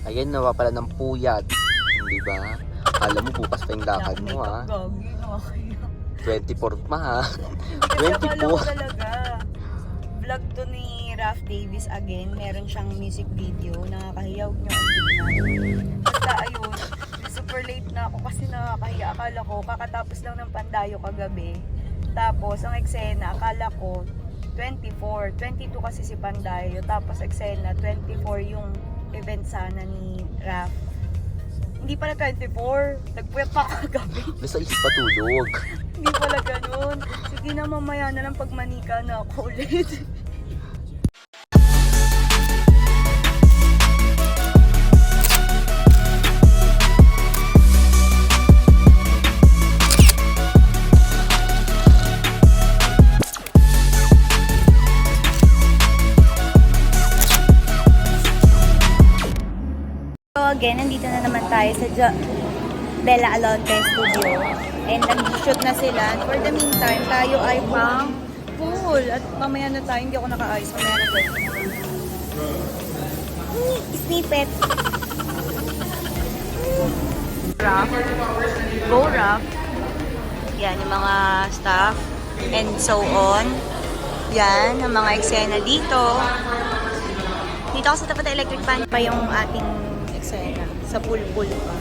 Ayan, nawa pala ng puyat. Di ba? Alam mo, bukas pa yung lakad mo ha. Gagi, nakakaya. 24 pa ha. Kasi akala ko 24. talaga. Vlog to ni Raf Davis again. Meron siyang music video. Nakakahiyaw niyo ang tignan. Basta ayun, super late na ako kasi nakakahiya. Akala ko kakatapos lang ng Pandayo kagabi. Tapos ang eksena, akala ko 24. 22 kasi si Pandayo. Tapos eksena, 24 yung event sana ni Raf. Hindi pala 24. Nagpuyat pa ako kagabi. Nasa isip patulog. Hindi pala ganun. Sige na, mamaya na lang pag manika na ako ulit. So again, nandito na naman tayo sa Bella Alonte Studio. And nag-shoot na sila. For the meantime, tayo ay pang pool. At mamaya na tayo, hindi ako naka-ayos. Mamaya na tayo. Snippet. Rough. Go rough. Yan, yung mga staff. And so on. Yan, ang mga eksena dito. Dito ako sa tapat ng electric fan pa yung ating eksena. Sa pool-pool pa.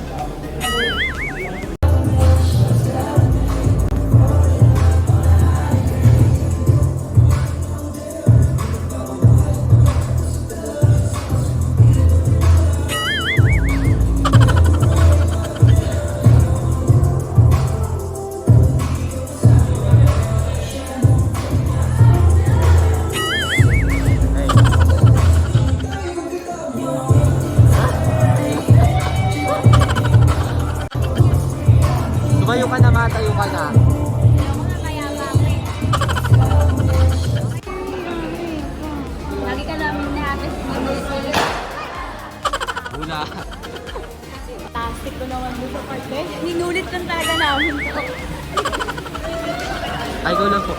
Tumayo ka na ma, tayo ka na. Lagi ka namin na-happy. Una. Plastic ko naman mo sa parte. Ninulit lang talaga namin to. Ay, go lang po.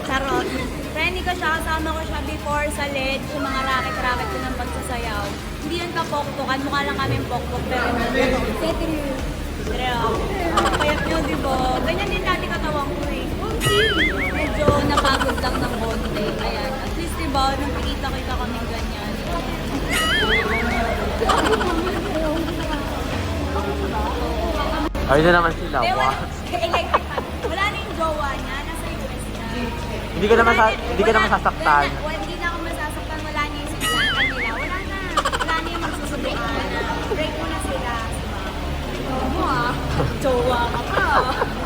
Charot. Friendly ko siya, kasama ko siya before sa LED, yung mga racket-racket ko ng pagsasayaw. Hindi yan kapokpokan, mukha lang kami pokpok, pero payat nyo, di ba? Ganyan din dati katawang ko eh. Medyo napagod lang ng konti. Ayan, at least di ba, nung pikita-kita kami ganyan. Ayun na naman sila. Wala, Wow. wala na yung jowa niya, nasa US na. Hindi ka naman sasaktan. Hindi na ako masasaktan, wala na yung sinasakan nila. Wala na yung magsusubukan na. Break mo na sila. Oo mo ah, jowa ka pa.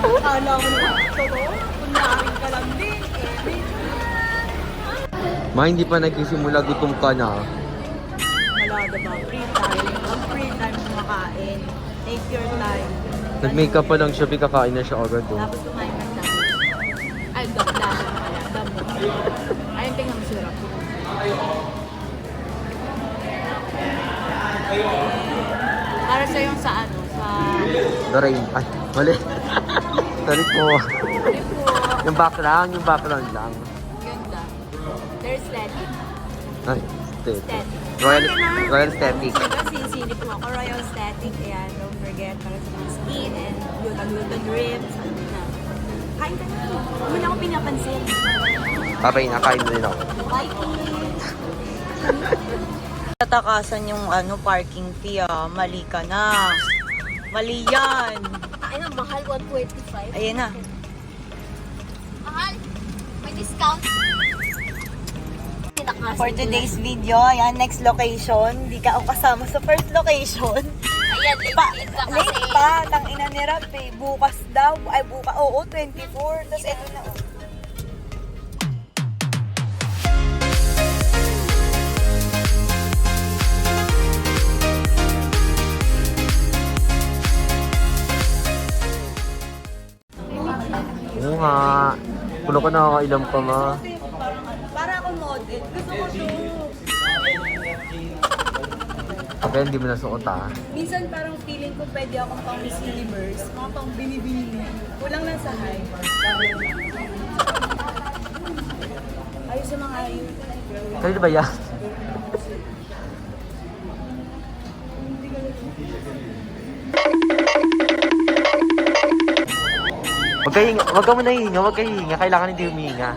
Kala mo naman ito ko. Kunyarin ka lang din. Ma, hindi pa nagsisimula, gutom ka na. Wala diba? Free time. Ang free time kumakain. Take your time. Nag-makeup pa lang siya, kakain na siya agad oh. Tapos kumain ng dami. Ay, dami pala. Damo. Ayun, tingnan mo sirap. Para sa yung sa ano? Sa... The rain. Ay, mali. Sorry po. Sorry po. Yung background lang. Ganda. There's static. Ay, static. Static. Royal static. Diba, sisilip mo ako. Royal static. Ayan, don't forget. Para sa mga skin and gluten ribs. Ano na. Kain ka na. Huwag mo na ako pinapansin. Papay, nakain mo din ako. Bye, tatakasan yung ano parking fee ah. Mali ka na. Mali yan. Ay, ang mahal, 125. Ayan na. Mahal, may discount. For today's video, ayan, next location. Hindi ka ako kasama sa first location. Ayan, late ka kasi. Late pa. Tangina ni Rap eh. Bukas daw. Ay, bukas. Oo, 24. Tapos eto na. Oo nga. Pulo ka nakakailam pa ma. Para ako model. Gusto ko to. Kaya hindi mo nasuot ah. Minsan parang feeling ko pwede akong pang Miss Universe. Mga pang binibini. Kulang lang sa height. Ayun sa mga youth. Kanino ba yan? Wag ka muna hihinga, wag ka hihinga. Kailangan hindi humihinga.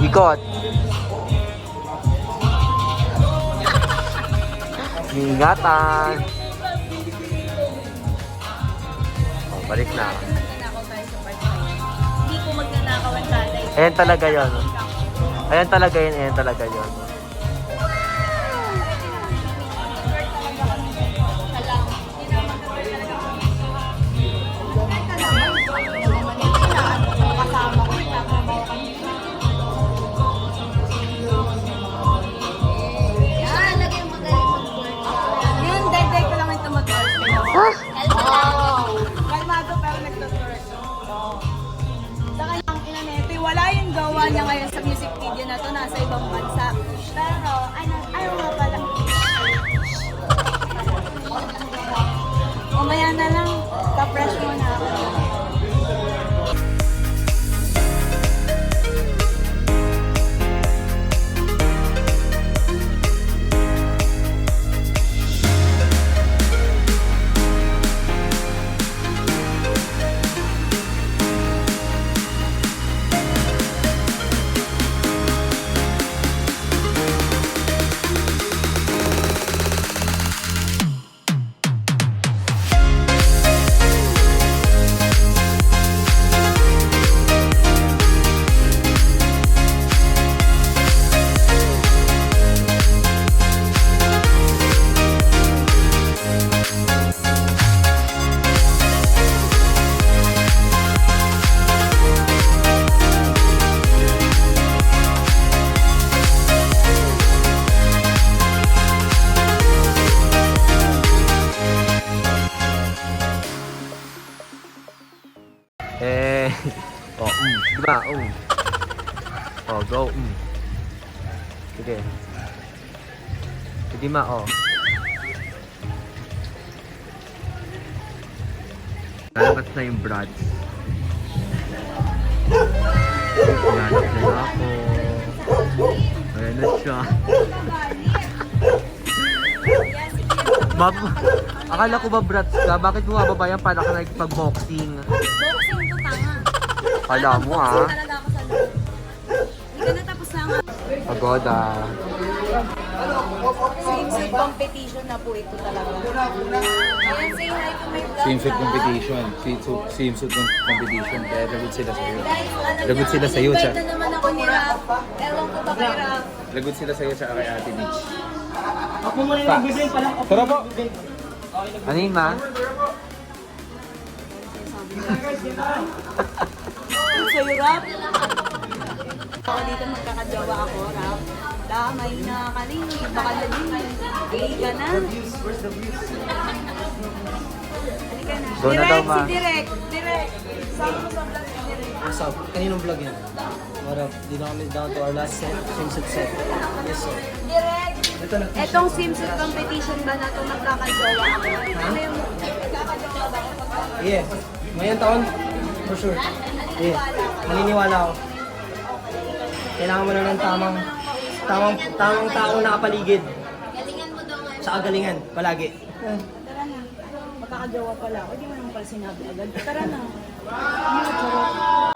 Ikot. Ingatan. Oh, balik na. Magnanakaw tayo sa part 5. Hindi ko magnanakaw ang tatay. Ayan talaga yun. Ayan talaga yun, ayan talaga yun. Yan, lagyan mo magaling mag-work. Yun, dede ko lang ito mag-work. Kalmado pero nagtutwork. Saka yung ina neto, wala yung gawa niya ngayon sa music video na to, nasa ibang bansa. Pero, ayaw nga pala. Umaya na lang, ka-fresh mo na ako. Oh, diba? Oh, go, Sige. Sige, ma, Lalabas na yung brads. Lalabas na ako. Ayan na siya. Akala ko ba brads ka? Bakit bumababa yan para ka nagpag-boxing? Boxing ko tanga. Kala mo Talaga ako sa loob. Hindi ka natapos na nga. Pagoda. Swimsuit competition na po ito talaga. Ayan, say hi to my vlog. Swimsuit competition. Swimsuit competition. Kaya lagot sila sa'yo. Guys, alam Lagot sila sa'yo, invite Cha. na naman ako ni Rap. Ewan ko ba kay Rap. Lagot sila sa'yo sa kay Ate Mitch. Ako muna yung bibig pala. Tara po! Ano yun, ma? Sa'yo, Rap. Ako dito magkakajawa ako, Rap. Damay na kanini, baka lalini. Hindi ka na. Halika na. Go na daw, Direk, ma. si Direk. Direk. Sama mo sa vlog si Direk. What's up? Kaninong vlog yan? What up? Dito kami down to our last set, swimsuit set. Yes, sir. Direk. Ito na. Etong swimsuit competition ba na ito magkakajawa ako? Ano yung magkakajawa ba ako? Yeah. Ngayong taon, for sure. Yeah. Naniniwala ako. Kailangan mo na ng tamang tao na kapaligid. Galingan mo daw ngayon. Sa kagalingan, palagi. Tara na. Magkakajawa pala ako. Hindi mo naman pala sinabi agad. Tara na. Ano, charot.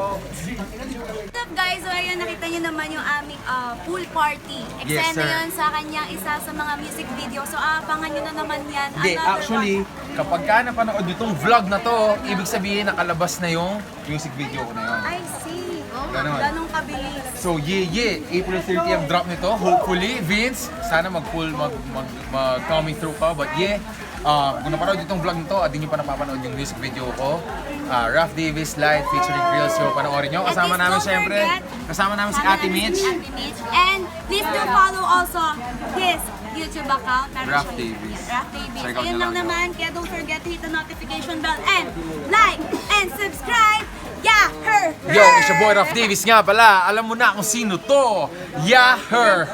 What's up guys? So ayun, nakita nyo naman yung aming pool party. Yes, Eksena sir. yun sa kanyang isa sa mga music video. So abangan nyo na naman yan. Hindi, Another actually, kapag ka napanood itong vlog na to, ibig sabihin nakalabas na yung music video ko na yun. one. I see. Ganon. Ganong kabilis. So, April 30 ang drop nito. Hopefully, Vince, sana mag-coming through ka. But kung napanood itong vlog nito at di nyo pa napapanood yung music video ko, Raf Davis Live featuring Grills, so panoorin nyo. Kasama And namin please don't syempre, forget, kasama namin si Kasama Ate namin Mitch. si Ate Mitch. And please do follow also his YouTube account. Meron Raf siya- Davis. Yeah, Raf Davis. Check out Ayun nyo lang lang naman. Kaya don't forget to hit the notification bell and like and subscribe. Yeah, her. Yo, it's your boy Raf Davis nga pala. Alam mo na kung sino to. Yeah, her.